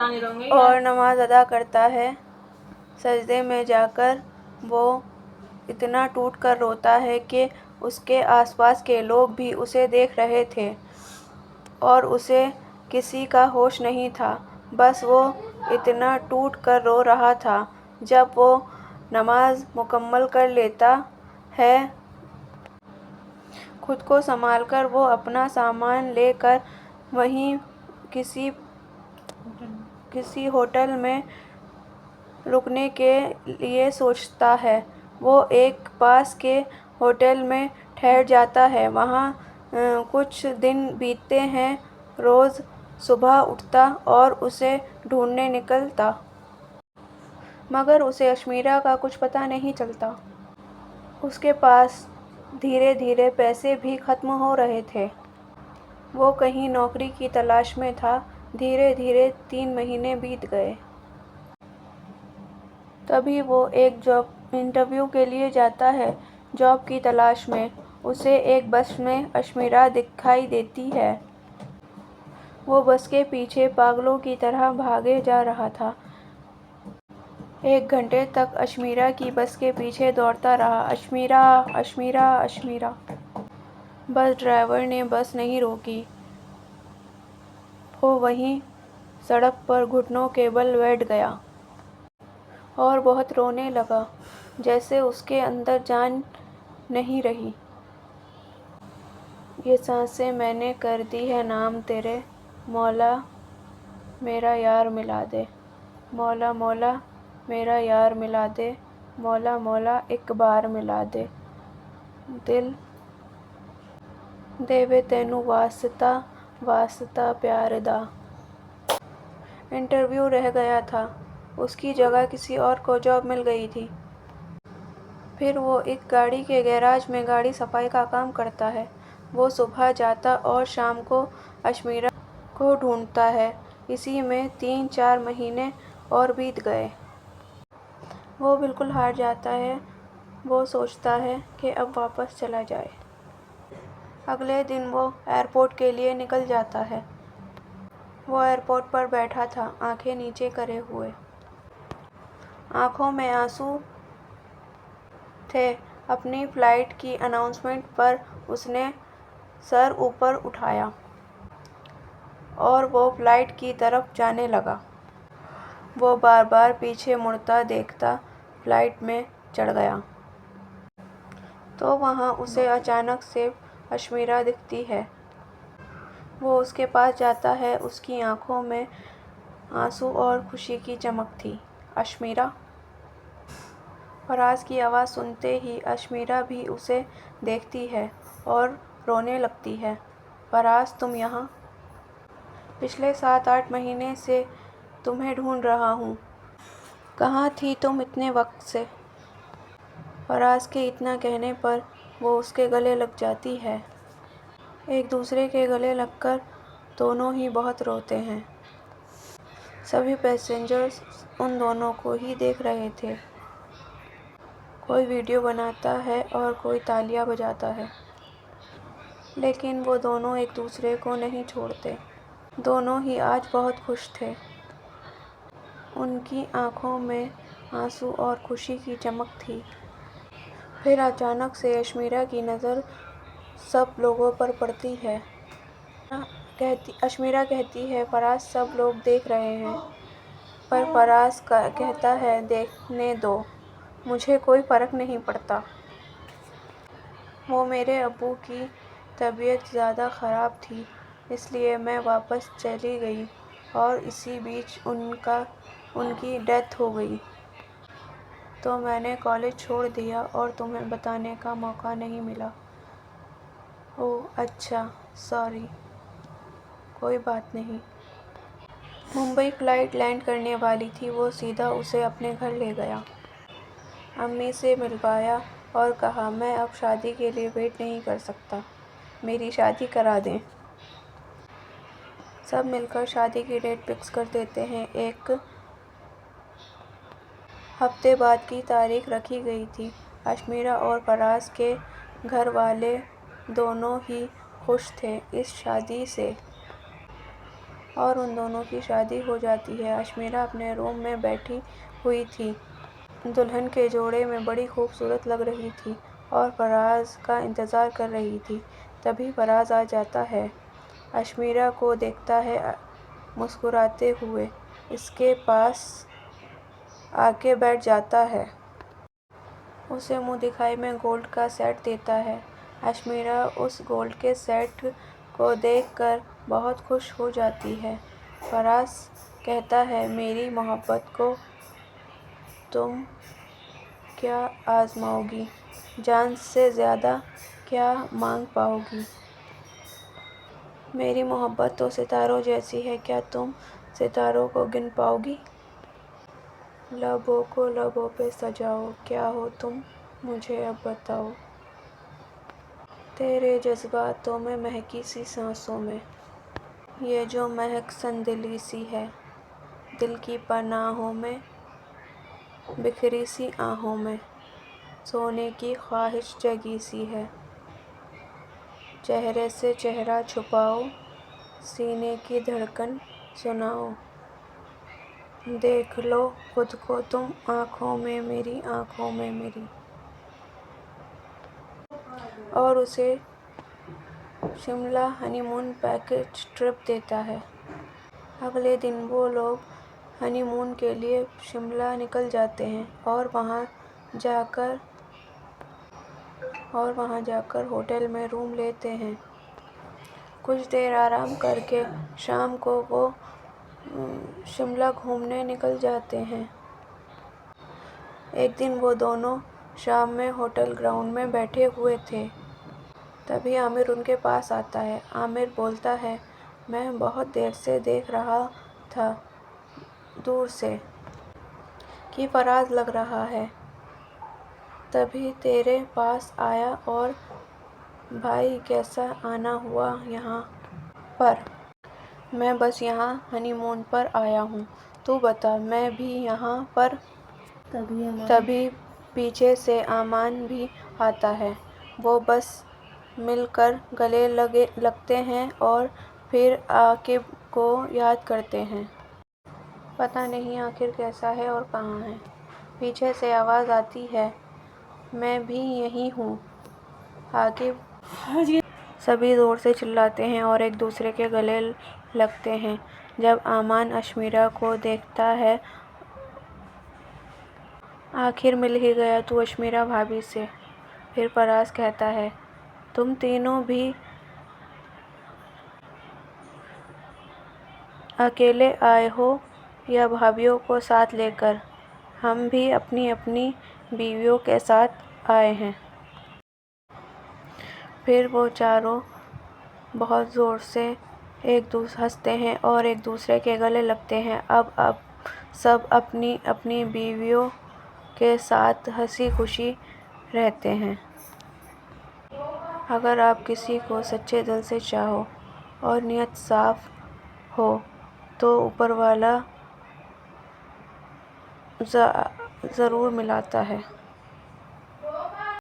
اور نماز ادا کرتا ہے۔ سجدے میں جا کر وہ اتنا ٹوٹ کر روتا ہے کہ اس کے آس پاس کے لوگ بھی اسے دیکھ رہے تھے اور اسے کسی کا ہوش نہیں تھا، بس وہ اتنا ٹوٹ کر رو رہا تھا۔ جب وہ نماز مکمل کر لیتا ہے، خود کو سنبھال کر وہ اپنا سامان لے کر وہیں کسی ہوٹل میں رکنے کے لیے سوچتا ہے۔ وہ ایک پاس کے ہوٹل میں ٹھہر جاتا ہے۔ وہاں کچھ دن بیتتے ہیں۔ روز صبح اٹھتا اور اسے ڈھونڈنے نکلتا، مگر اسے اشمیرا کا کچھ پتہ نہیں چلتا۔ اس کے پاس دھیرے دھیرے پیسے بھی ختم ہو رہے تھے۔ وہ کہیں نوکری کی تلاش میں تھا۔ دھیرے دھیرے 3 مہینے بیت گئے۔ تبھی وہ ایک جاب انٹرویو کے لیے جاتا ہے۔ جاب کی تلاش میں اسے ایک بس میں اشمیرا دکھائی دیتی ہے۔ وہ بس کے پیچھے پاگلوں کی طرح بھاگے جا رہا تھا۔ 1 گھنٹے تک اشمیرا کی بس کے پیچھے دوڑتا رہا۔ اشمیرا، اشمیرا، اشمیرا۔ بس ڈرائیور نے بس نہیں روکی۔ وہ وہیں سڑک پر گھٹنوں کے بل بیٹھ گیا اور بہت رونے لگا، جیسے اس کے اندر جان نہیں رہی۔ یہ سانسیں میں نے کر دی ہیں نام تیرے، مولا میرا یار ملا دے، مولا مولا میرا یار ملا دے، مولا مولا ایک بار ملا دے، دل دیوے تینوں واسطہ واسطہ پیار دا۔ انٹرویو رہ گیا تھا۔ اس کی جگہ کسی اور کو جاب مل گئی تھی۔ پھر وہ ایک گاڑی کے گیراج میں گاڑی صفائی کا کام کرتا ہے۔ وہ صبح جاتا اور شام کو اشمیرا کو ڈھونڈتا ہے۔ اسی میں 3-4 مہینے اور بیت گئے۔ وہ بالکل ہار جاتا ہے۔ وہ سوچتا ہے کہ اب واپس چلا جائے۔ اگلے دن وہ ایئرپورٹ کے لیے نکل جاتا ہے۔ وہ ایئرپورٹ پر بیٹھا تھا، آنکھیں نیچے کرے ہوئے۔ آنکھوں میں آنسو تھے۔ اپنی فلائٹ کی اناؤنسمنٹ پر اس نے سر اوپر اٹھایا اور وہ فلائٹ کی طرف جانے لگا۔ وہ بار بار پیچھے مڑتا دیکھتا فلائٹ میں چڑھ گیا تو وہاں اسے اچانک سے اشمیرا دکھتی ہے۔ وہ اس کے پاس جاتا ہے۔ اس کی آنکھوں میں آنسو اور خوشی کی چمک تھی۔ اشمیرا! فراز کی آواز سنتے ہی اشمیرا بھی اسے دیکھتی ہے اور رونے لگتی ہے۔ فراز تم یہاں! پچھلے 7-8 مہینے سے تمہیں ڈھونڈ رہا ہوں۔ کہاں تھی تم اتنے وقت سے؟ فراز کے اتنا کہنے پر وہ اس کے گلے لگ جاتی ہے۔ ایک دوسرے کے گلے لگ کر دونوں ہی بہت روتے ہیں۔ سبھی پیسنجرز ان دونوں کو ہی دیکھ رہے تھے۔ کوئی ویڈیو بناتا ہے اور کوئی تالیاں بجاتا ہے، لیکن وہ دونوں ایک دوسرے کو نہیں چھوڑتے۔ دونوں ہی آج بہت خوش تھے۔ ان کی آنکھوں میں آنسو اور خوشی کی چمک تھی۔ پھر اچانک سے اشمیرا کی نظر سب لوگوں پر پڑتی ہے۔ اشمیرا کہتی ہے فراز سب لوگ دیکھ رہے ہیں، پر فراز کہتا ہے دیکھنے دو، مجھے کوئی فرق نہیں پڑتا۔ وہ میرے ابو کی طبیعت زیادہ خراب تھی، اس لیے میں واپس چلی گئی اور اسی بیچ ان کی ڈیتھ ہو گئی۔ تو میں نے کالج چھوڑ دیا اور تمہیں بتانے کا موقع نہیں ملا۔ اوہ اچھا، سوری۔ کوئی بات نہیں۔ ممبئی فلائٹ لینڈ کرنے والی تھی۔ وہ سیدھا اسے اپنے گھر لے گیا۔ امی سے ملوایا اور کہا میں اب شادی کے لیے ویٹ نہیں کر سکتا، میری شادی کرا دیں۔ سب مل کر شادی کی ڈیٹ فکس کر دیتے ہیں۔ 1 ہفتے بعد کی تاریخ رکھی گئی تھی۔ اشمیرا اور فراز کے گھر والے دونوں ہی خوش تھے اس شادی سے اور ان دونوں کی شادی ہو جاتی ہے۔ اشمیرا اپنے روم میں بیٹھی ہوئی تھی، دلہن کے جوڑے میں بڑی خوبصورت لگ رہی تھی اور فراز کا انتظار کر رہی تھی۔ تبھی فراز آ جاتا ہے، اشمیرا کو دیکھتا ہے، مسکراتے ہوئے اس کے پاس آ کے بیٹھ جاتا ہے۔ اسے منہ دکھائی میں گولڈ کا سیٹ دیتا ہے۔ اشمیرا اس گولڈ کے سیٹ کو دیکھ کر بہت خوش ہو جاتی ہے۔ فراز کہتا ہے، میری محبت کو تم کیا آزماؤ گی؟ جان سے زیادہ کیا مانگ پاؤ گی؟ میری محبت تو ستاروں جیسی ہے، کیا تم ستاروں کو گن پاؤ گی؟ لبوں کو لبوں پہ سجاؤ، کیا ہو تم مجھے اب بتاؤ۔ تیرے جذباتوں میں مہکی سی سانسوں میں، یہ جو مہک سندلی سی ہے، دل کی پناہوں میں، بکھری سی آہوں میں، سونے کی خواہش جگی سی ہے۔ چہرے سے چہرہ چھپاؤ، سینے کی دھڑکن سناؤ، دیکھ لو خود کو تم آنکھوں میں میری، آنکھوں میں میری۔ اور اسے شملہ ہنی مون پیکج ٹرپ دیتا ہے۔ اگلے دن وہ لوگ ہنی مون کے لیے شملہ نکل جاتے ہیں اور وہاں جا کر ہوٹل میں روم لیتے ہیں۔ کچھ دیر آرام کر کے شام کو وہ شملہ گھومنے نکل جاتے ہیں۔ ایک دن وہ دونوں شام میں ہوٹل گراؤنڈ میں بیٹھے ہوئے تھے، تبھی عامر ان کے پاس آتا ہے۔ عامر بولتا ہے، میں بہت دیر سے دیکھ رہا تھا دور سے کہ فراز لگ رہا ہے، تبھی تیرے پاس آیا۔ اور بھائی کیسا آنا ہوا یہاں پر؟ میں بس یہاں ہنی مون پر آیا ہوں، تو بتا۔ میں بھی یہاں پر۔ تبھی پیچھے سے ایمان بھی آتا ہے، وہ بس مل کر گلے لگتے ہیں اور پھر عاقب کو یاد کرتے ہیں۔ پتہ نہیں آخر کیسا ہے اور کہاں ہے۔ پیچھے سے آواز آتی ہے، میں بھی یہیں ہوں عاقب۔ سبھی زور سے چلاتے ہیں اور ایک دوسرے کے گلے لگتے ہیں۔ جب ایمان اشمیرا کو دیکھتا ہے، آخر مل ہی گیا تو اشمیرا بھابھی سے۔ پھر فراز کہتا ہے، تم تینوں بھی اکیلے آئے ہو یا بھابھیوں کو ساتھ لے کر؟ ہم بھی اپنی اپنی بیویوں کے ساتھ آئے ہیں۔ پھر وہ چاروں بہت زور سے ہنستے ہیں اور ایک دوسرے کے گلے لگتے ہیں۔ اب سب اپنی اپنی بیویوں کے ساتھ ہنسی خوشی رہتے ہیں۔ اگر آپ کسی کو سچے دل سے چاہو اور نیت صاف ہو تو اوپر والا ضرور ملاتا ہے۔